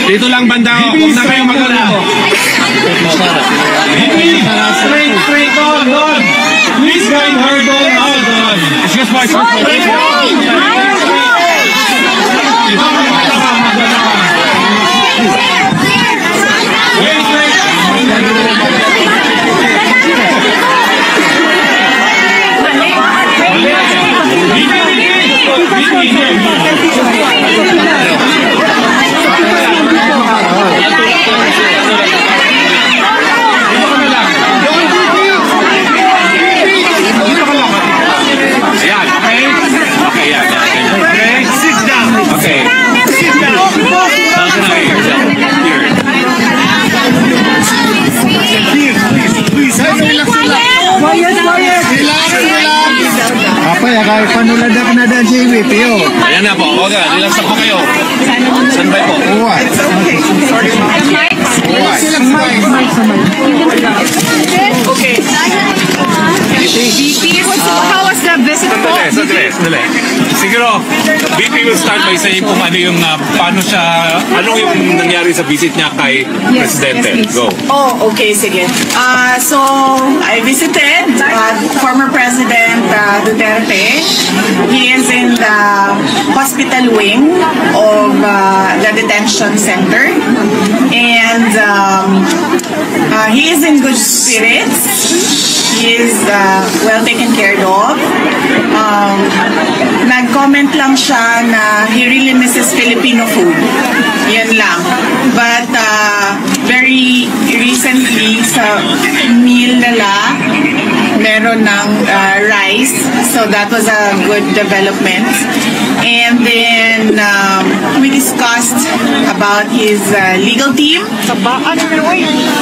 Dito lang banda, huwag na kayong magala. Straight on. Please guide her doon. Excuse my Kahit panuladak na dyan si VP, oh. Ayan na po, huwag ka, relax na po kayo. Standby po. What? Okay. VP, how was the visit po? Sandali. Siguro, VP will start by saying kung ano yung, paano siya, ano yung nangyari sa visit niya kay Presidente. Go. Oh, okay, sige. So, I visited former President Duterte. He is in the hospital wing of the detention center. And he is in good spirits. He is well taken care of. Nag-comment lang siya na he really misses Filipino food. Yan lang. But very recently sa meal nila, meron ng rice. So that was a good development. And then we discussed about his legal team.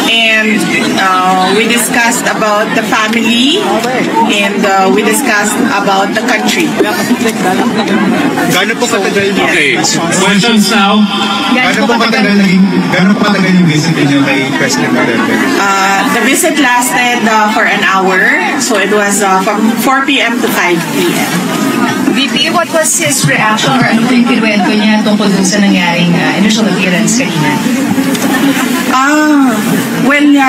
And we discussed about the family. And we discussed about the country. Gano'n po katagal niyo? Okay, questions now. Gano'n po katagal yung visit niyo kay President Duterte? The visit lasted for an hour. So it was from 4 p.m. to 5 p.m. VP, what was his reaction or ano yung kinuwento niya tungkol dun sa nangyaring initial appearance kanina?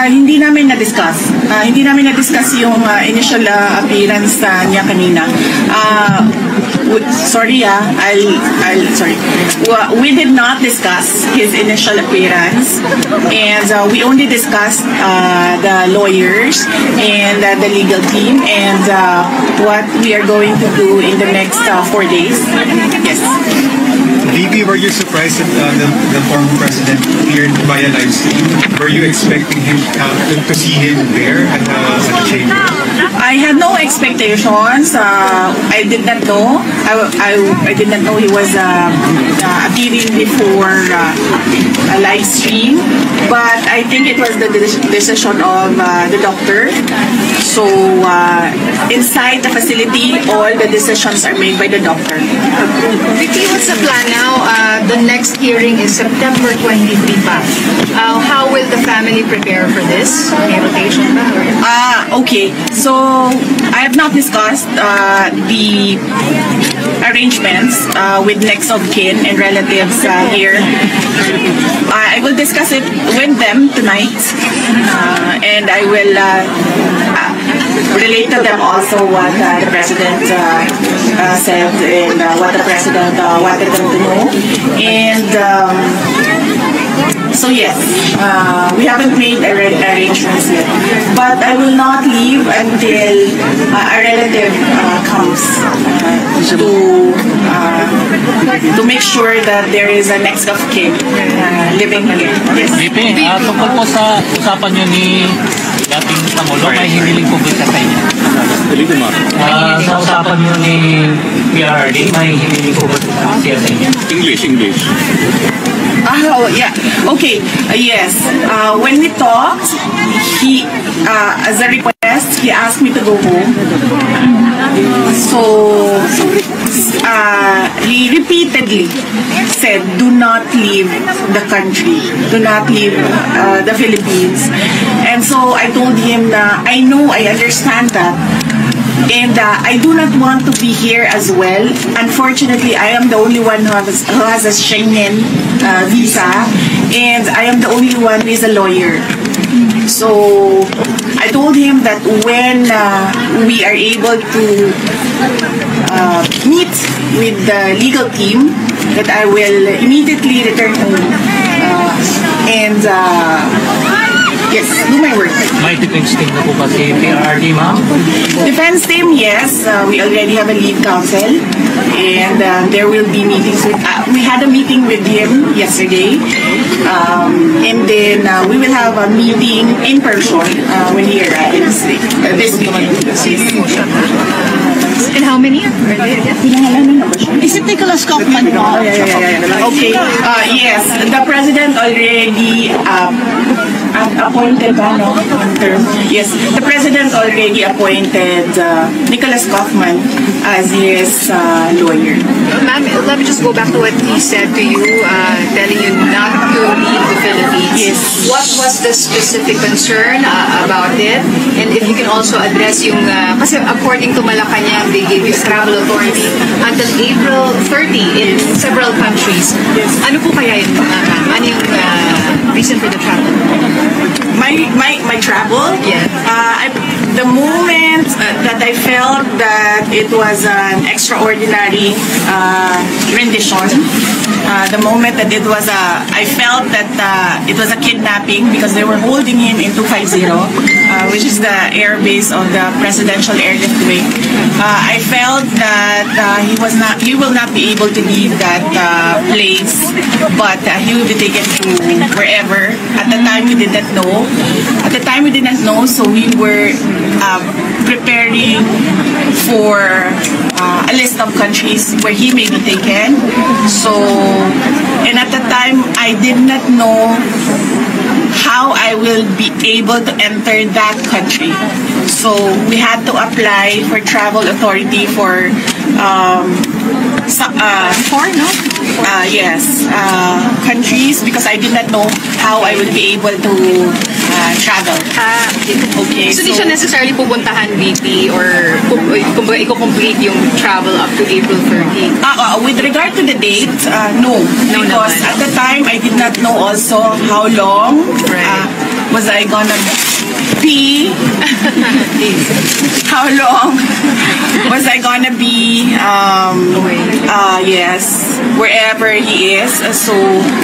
Hindi namin na-discuss. Hindi namin na-discuss yung initial appearance niya kanina. Sorry. We did not discuss his initial appearance, and we only discussed the lawyers and the legal team and what we are going to do in the next 4 days. Yes. VP, were you surprised that the former president appeared via live stream? Were you expecting him to see him there at the chamber? I had no expectations. I did not know. I did not know he was appearing before a live stream. But I think it was the decision of the doctor. So inside the facility, all the decisions are made by the doctor. Vicky, what's the plan now? The next hearing is September 23 pa. How will the family prepare for this? May rotation ba? Okay. So I have not discussed the arrangements with next of kin and relatives here. I will discuss it with them tonight, and I will relate to them also what the president said and what the president wanted them to know. And So yes, we haven't made arrangements yet. But I will not leave until a relative comes to make sure that there is a next of kin living here. Yes. VP, tungkol po sa usapan nyo ni dating Pangulo, may hiniling po ba sa inyo? Sa usapan nyo ni PRRD, may hiniling po ba sa inyo? English. Oh, yeah. Okay. Yes. When we talked, he, as a request, he asked me to go home. So, he repeatedly said, do not leave the country. Do not leave the Philippines. And so, I told him na, I understand that. And I do not want to be here as well. Unfortunately, I am the only one who has a Schengen visa, and I am the only one who is a lawyer. So I told him that when we are able to meet with the legal team, that I will immediately return home and yes, do my work. May defense team na po ba si PRRD, ma'am? Defense team, yes. We already have a lead counsel, and there will be meetings with. We had a meeting with him yesterday, and then we will have a meeting in person when he arrives this weekend. And how many? Is it Nicholas Kaufman? Okay. Yes, the president already appointed term. Yes, the president already appointed Nicholas Kaufman as his lawyer. Ma'am, let me just go back to what he said to you, telling you not to leave the Philippines. Yes. What was the specific concern about it? And if you can also address yung, kasi according to Malacanang, they gave you a travel authority until April 30 in several countries. Yes. Ano po kaya yun, ma'am? Ano yung reason for the travel? My travel? Yeah. The moment that I felt that it was an extraordinary rendition, the moment that I felt that it was a kidnapping because they were holding him in 250, which is the air base of the Presidential Airlift Wing. I felt that he will not be able to leave that place, but he will be taken to wherever. At the time, we did not know. So we were preparing for a list of countries where he may be taken. So, and at the time, I did not know how I will be able to enter that country. So we had to apply for travel authority for countries because I did not know how I would be able to travel. Okay. So, di siya necessarily pupuntahan VP or kumbaga i-complete yung travel up to April 30? With regard to the date, no. No because naman. at the time, I did not know also how long was I gonna be, how long was I gonna be, yes, wherever he is. So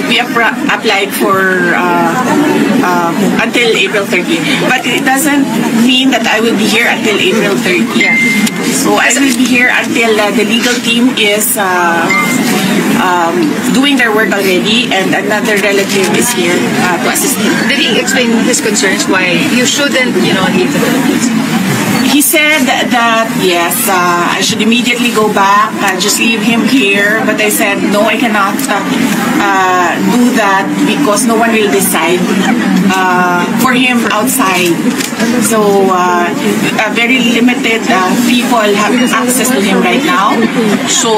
we applied for until April 30. But it doesn't mean that I will be here until April 30. Yeah. So I will be here until the legal team is doing their work already, and another relative is here to assist him. Did he explain his concerns why you shouldn't, leave the Philippines? He said that yes, I should immediately go back and just leave him here. But I said no, I cannot do that because no one will decide for him outside. So very limited people have access to him right now. So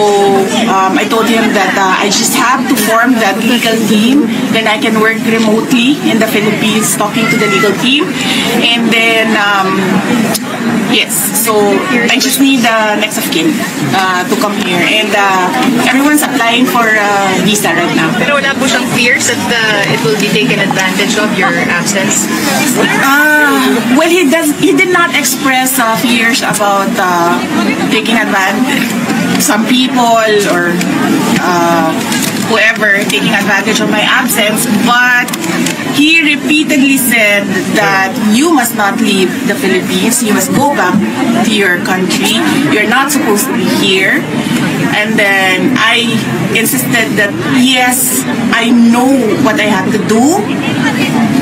I told him that I just have to form that legal team. Then I can work remotely in the Philippines, talking to the legal team, and then. Yes, so I just need the next of kin to come here, and everyone's applying for visa right now. Pero wala po siyang fears that it will be taken advantage of your absence? Well, he did not express fears about taking advantage. Some people or whoever taking advantage of my absence, but he repeatedly said that you must not leave the Philippines. You must go back to your country. You're not supposed to be here. And then I insisted that yes, I know what I have to do,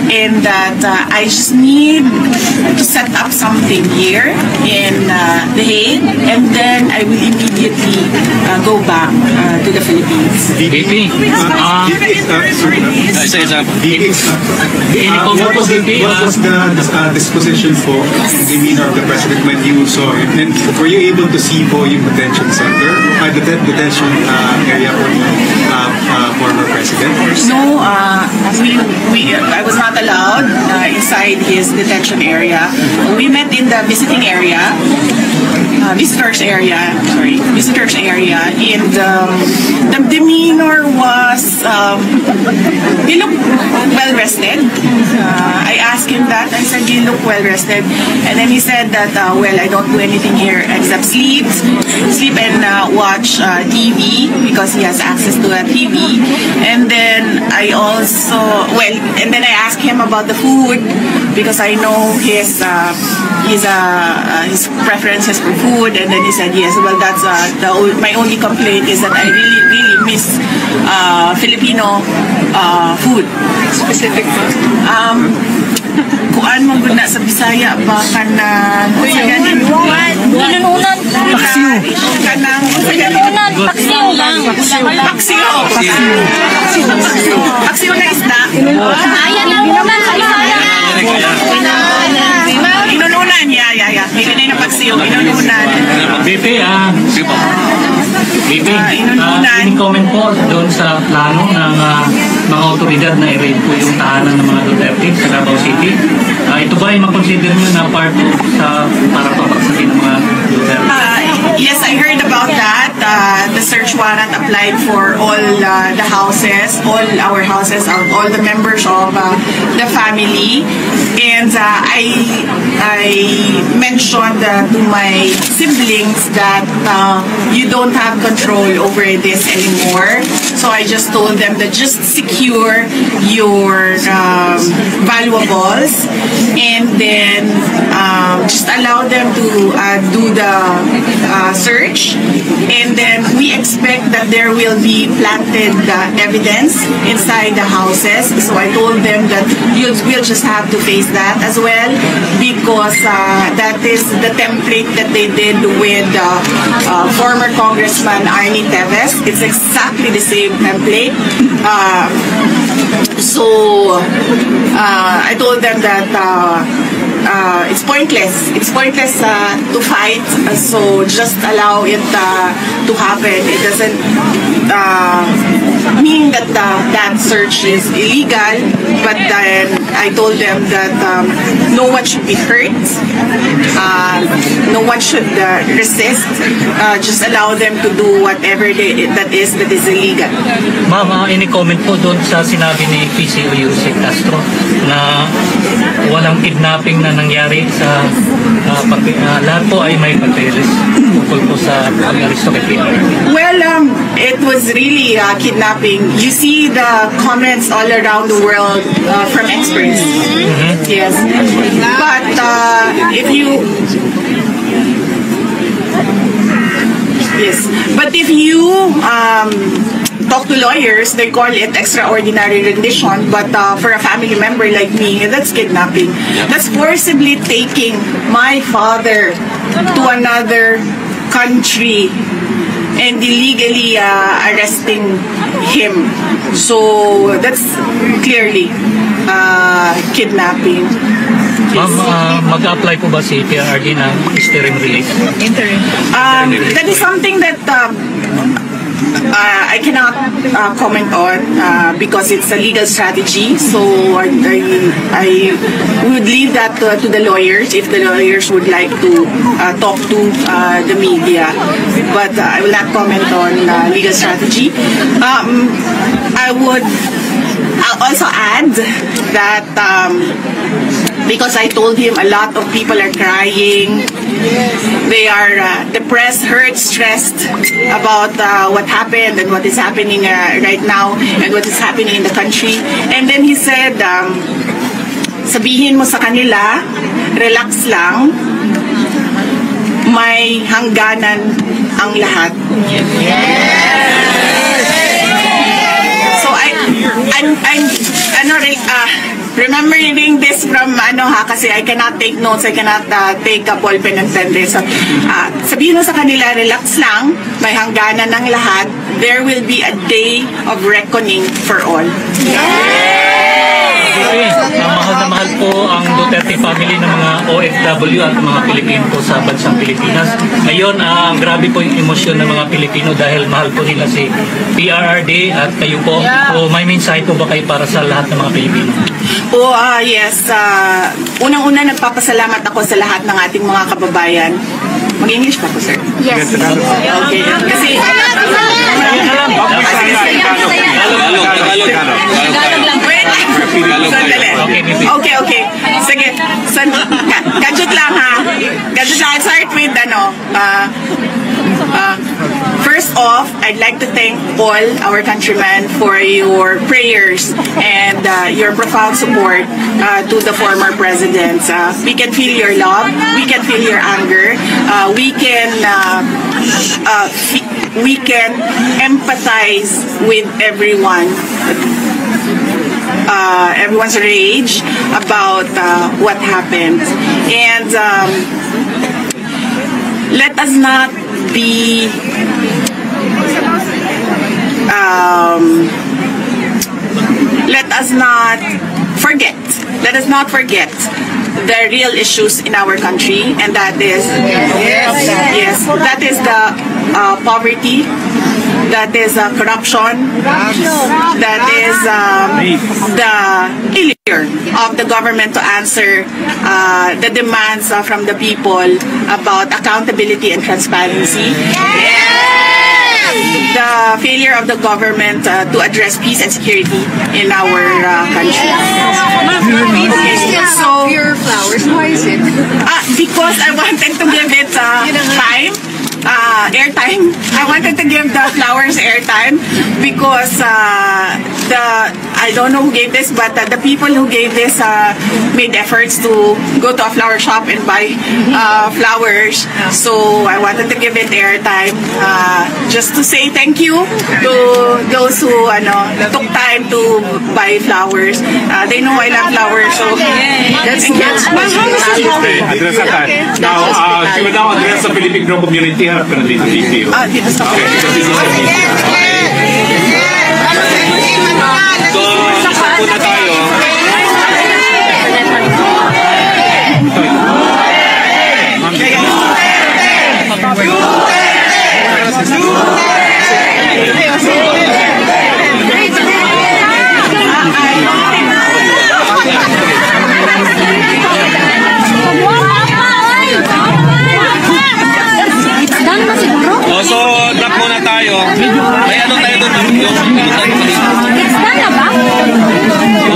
and that I just need to set up something here in The Hague, and then I will immediately go back to the Philippines. VP, What was the disposition po, demeanor of the president when you saw him? And were you able to see po yung detention center, the detention area for former president? No, I was not allowed inside his detention area. We met in the visitors area, and the demeanor was, he looked well rested. I asked him that. I said, you look well rested. And then he said that, well, I don't do anything here except sleep and watch TV, because he has access to a TV. And then I also, and then I asked him about the food, because I know his preferences for food. And then he said, yes, well, that's my only complaint is that I really miss Filipino food. Specific food. Kuan mo gud na sa Bisaya ba kanang Inununan. kanang Paksiw lang. Paksiw na isda. Ayan lang muna sa Bisaya. Inununan, yeah. May ganay na paksiw, inununan. VP, inununan. comment po doon sa plano ng mga otoridad na i-raid po yung tahanan ng mga Duterte sa Davao City. Ito ba ay makonsider nyo na part sa para papagsakin ng mga Duterte? Yes, I heard about that. The search warrant applied for all the houses, all our houses, all the members of the family. And I mentioned to my siblings that you don't have control over this anymore. So I just told them that just secure your valuables, and then just allow them to do the search, and then we expect that there will be planted evidence inside the houses. So I told them that we'll just have to face that as well, because that is the template that they did with former Congressman Arnie Teves. It's exactly the same template. So I told them that it's pointless. It's pointless to fight. So just allow it to happen. It doesn't mean that that search is illegal. But then I told them that no one should be hurt. No one should resist. Just allow them to do whatever that is illegal. Ma'am, any comment po doon sa sinabi ni PCO Yusek Castro na walang kidnapping na nangyari sa lahat po ay may papeles tungkol po sa pag-aristo kay PRRD? Well, it was really kidnapping. You see the comments all around the world from experts. Yes. But if you talk to lawyers, they call it extraordinary rendition, but for a family member like me, that's kidnapping. That's forcibly taking my father to another country and illegally arresting him. So that's clearly kidnapping. Ma'am, mag-apply po ba si PRRD ng interim release? That is something that I cannot comment on because it's a legal strategy. So I would leave that to the lawyers if the lawyers would like to talk to the media. But I will not comment on legal strategy. also add that because I told him a lot of people are crying. They are depressed, hurt, stressed about what happened and what is happening right now and what is happening in the country. And then he said, sabihin mo sa kanila, relax lang, may hangganan ang lahat. So I'm remembering this from kasi I cannot take notes, I cannot take a ball pen and pen this. So, sabihin mo sa kanila, relax lang, may hangganan ng lahat. There will be a day of reckoning for all. Mahal na mahal po ang Duterte family ng mga OFW at mga Pilipino po sa bansang Pilipinas. Ngayon, grabe po yung emosyon ng mga Pilipino dahil mahal po nila si PRRD at kayo po. So, may mensahe po ba kayo para sa lahat ng mga Pilipino? Yes. Unang-una, nagpapasalamat ako sa lahat ng ating mga kababayan. Mag-English pa po, sir? Yes. Okay. Kasi... Okay. Sige. Gadget lang ha. Gadget lang. I'll start with first off, I'd like to thank all our countrymen for your prayers and your profound support to the former presidents. We can feel your love. We can feel your anger. We can empathize with everyone. Everyone's rage about what happened. And let us not be let us not forget the real issues in our country, and that is that is the poverty, that is corruption, that is the failure of the government to answer the demands from the people about accountability and transparency. The failure of the government to address peace and security in our country. So, your flowers, why is it? Because I wanted to give it time. Airtime. I wanted to give the flowers airtime because I don't know who gave this, but the people who gave this made efforts to go to a flower shop and buy flowers. So I wanted to give it airtime just to say thank you to those who took time to buy flowers. They know I love flowers, so that's Address that. Now, she will now address the Filipino community. Harap ka na dito, video. dito sa So, isa po na tayo. So, drop muna tayo. May ano tayo doon? It's done na ba?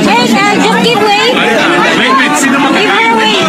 Hey, just give way. Wait, sino Give her way.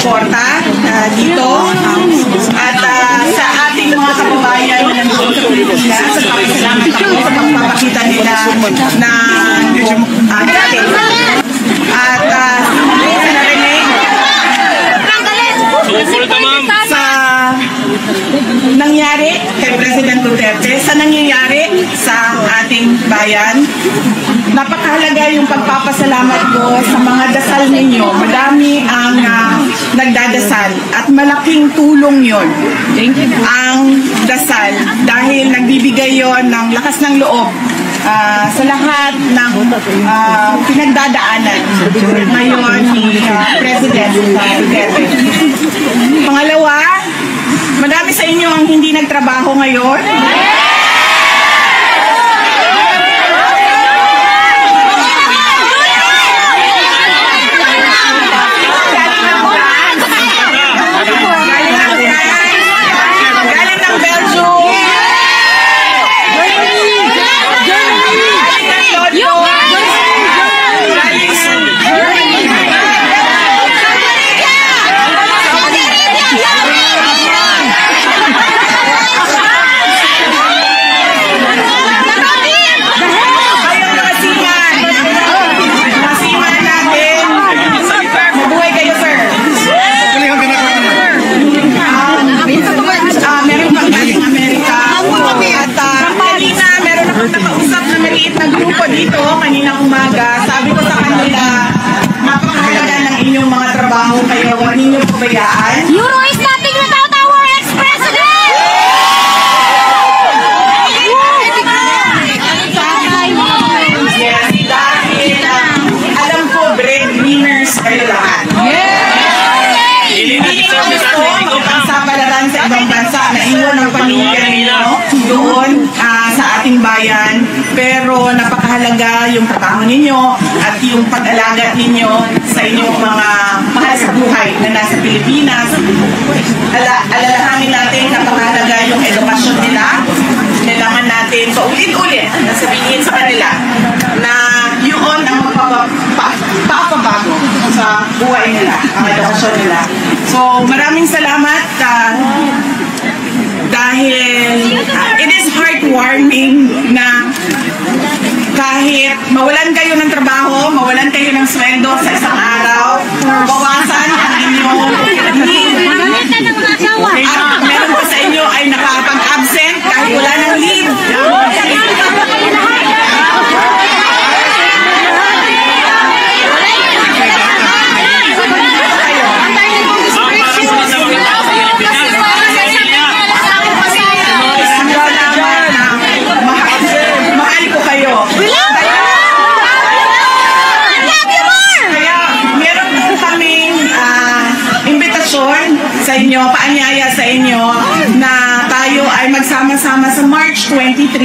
suporta dito. At sa ating mga kababayan na nandun sa Pilipinas, salamat ako sa pagpapakita nila na dati. At sa narinig sa nangyari kay President Duterte, sa nangyayari sa ating bayan, napakahalaga yung pagpapasalamat ko sa mga dasal ninyo. Madami ang nagdadasal at malaking tulong yon ang dasal dahil nagbibigay yon ng lakas ng loob sa lahat ng pinagdadaanan ngayon ni President Duterte. Pangalawa, madami sa inyo ang hindi nagtrabaho ngayon. Galing ng Belgium. Dito, kanina umaga, sabi ko sa kanila, napakahalaga ng inyong mga trabaho kayo, huwag ninyo pabayaan. Euro is nothing without our ex-president! Yes, dahil alam ko, breadwinners kayo lahat. Hindi ko gusto magpagsapalaran sa ibang bansa na iwan ang pamilya ninyo doon sa ating bayan, pero napakahalaga yung trabaho ninyo at yung pag-alaga ninyo sa inyong mga mahal sa buhay na nasa Pilipinas. Alalahanin natin napakahalaga yung edukasyon nila. Kailangan natin paulit-ulit na sabihin sa kanila na yun ang papabago sa buhay nila, ang edukasyon nila. So maraming salamat dahil it is heartwarming na kahit mawalan kayo ng trabaho, mawalan kayo ng sweldo sa isang araw, bawasan ang inyong leave. At meron po sa inyo ay nakapag-absent kahit wala ng leave. Sa inyo, paanyaya sa inyo na tayo ay magsama-sama sa March 23.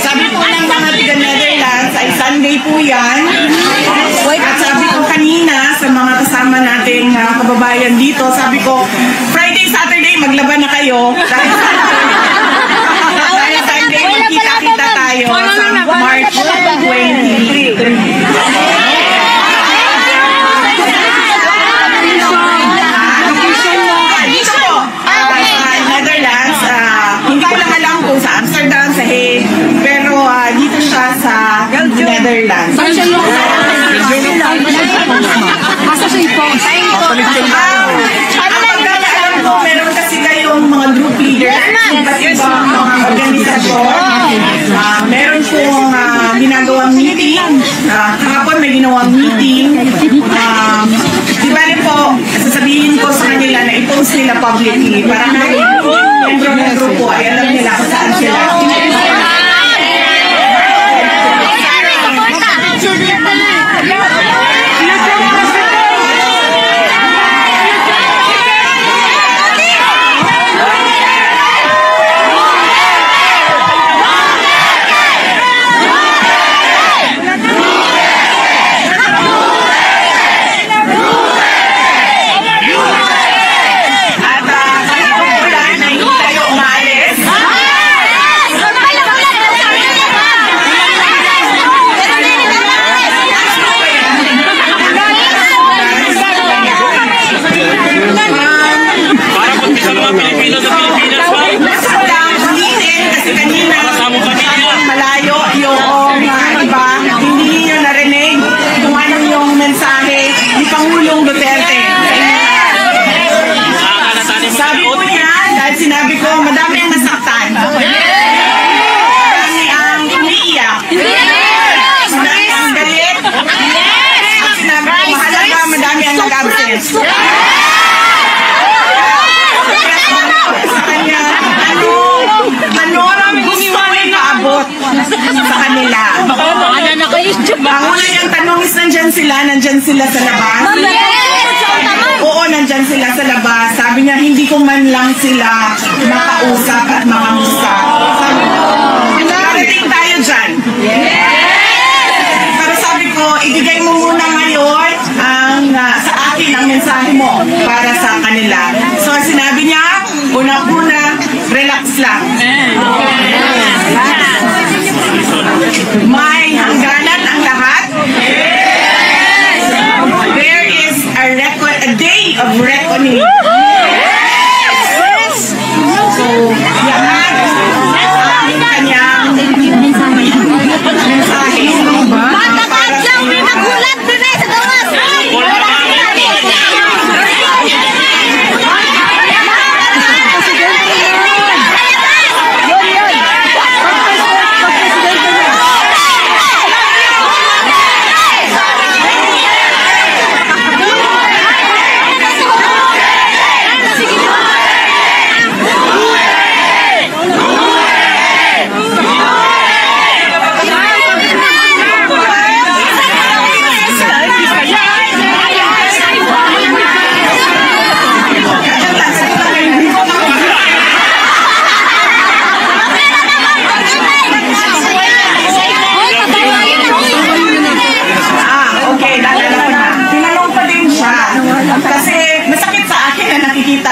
Sabi po ng mga taga-Netherlands ay Sunday po yan. At sabi ko kanina sa mga kasama nating kababayan dito, sabi ko, Friday, Saturday, maglaban na kayo. Dahil Sunday, magkita-kita tayo sa March 23. Sa Amsterdam, sa Hague, pero dito siya sa Netherlands. Alam ko, meron kasi kayong mga group leaders, iba't ibang mga organisasyon. Meron pong ginagawang meeting. Kahapon may ginawang meeting. Di ba po, sasabihin ko sa kanila na i-post nila publicly para kahit membro ng grupo ay alam nila kung saan sila. nandyan sila sa labas. Oo, nandyan sila sa labas. Sabi niya, hindi ko man lang sila makausap at makamusta. Sabi ko, parating tayo dyan. Pero sabi ko, ibigay mo muna ngayon sa akin ang mensahe mo para sa kanila. So sinabi niya, una-una, relax lang. May hangganan ang lahat. There is a day of reckoning. So, yan ang kanyang mensahe. Matakad lang, may nagulat din sa gawas.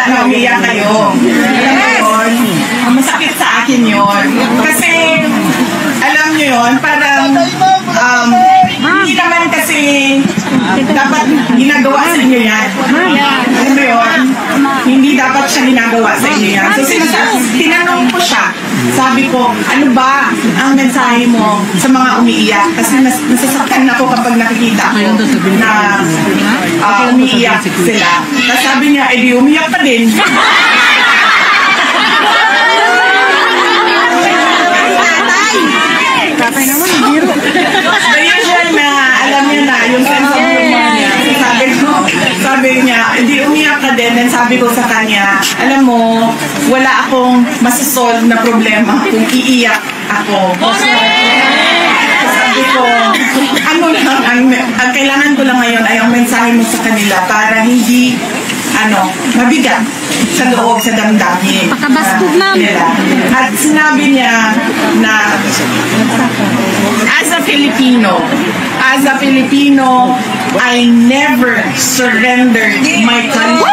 Na umiyak kayo. Alam mo yun? Masakit sa akin yun. Kasi, alam nyo yun, parang, hindi naman kasi dapat ginagawa sa inyo yan. Alam mo yun? Hindi dapat siya ginagawa sa inyo yan. So, tinanong ko siya. Sabi ko, ano ba ang mensahe mo sa mga umiiyak? Kasi nasasaktan ako kapag nakikita ko na umiiyak sila. Tapos sabi niya, di umiyak pa din. So usual na, alam niyo na, yung sense of humor niya. Sabi niya, di umiyak ka din. Then sabi ko sa kanya, alam mo, wala akong masasolve na problema kung iiyak ako. Sabi ko, ano lang, ang kailangan ko lang ngayon ay ang mensahe mo sa kanila para hindi, mabigat sa loob, sa damdamin. Pakabastog, ma'am. At sinabi niya na, as a Filipino, I never surrendered my country.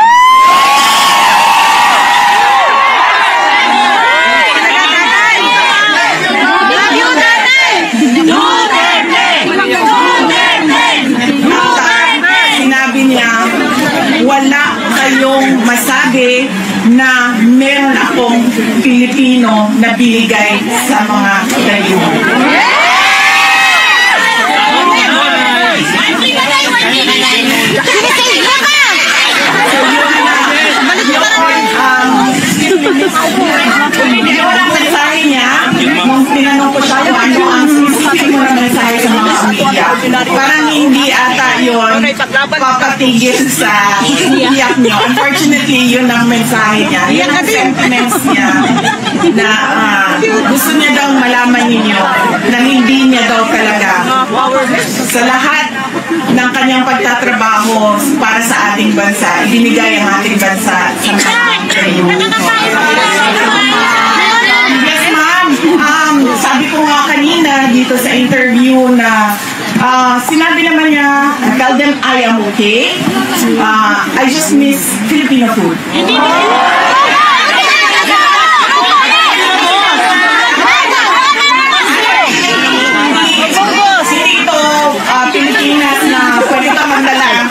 Sinabi niya, wala kayong masabi na meron akong Pilipino na binigay sa mga kayo. Yung mensahe niya, nung tinanong ko siya kung ano ang specific mo na mensahe sa mga umiiyak, parang hindi ata yun papatigil sa iyak niyo. Unfortunately, yun ang mensahe niya. Yan ang sentiments niya na gusto niya daw malaman ninyo na hindi niya daw talaga sa lahat ng kanyang pagtatrabaho para sa ating bansa, ibinigay ang ating bansa sa mga kayo. Yes, ma'am. Sabi ko nga kanina dito sa interview na sinabi naman niya, tell them I am okay. I just miss Filipino food. Hindi ito Pilipinas na pwede ka magdala.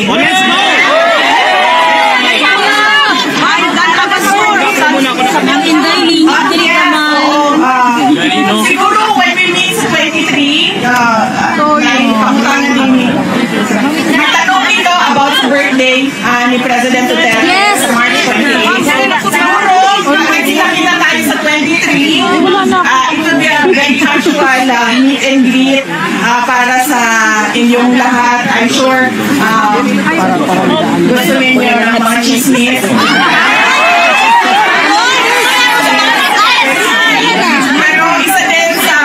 birthday. Let's go! Siguro when we meet sa 23, magtanong dito about sa birthday ni President Duterte sa March 28. Siguro, nakikita tayo sa 23. It will be a very casual meet and greet para sa inyong lahat. I'm sure gusto ninyo ng mga chismis. Pero isa din sa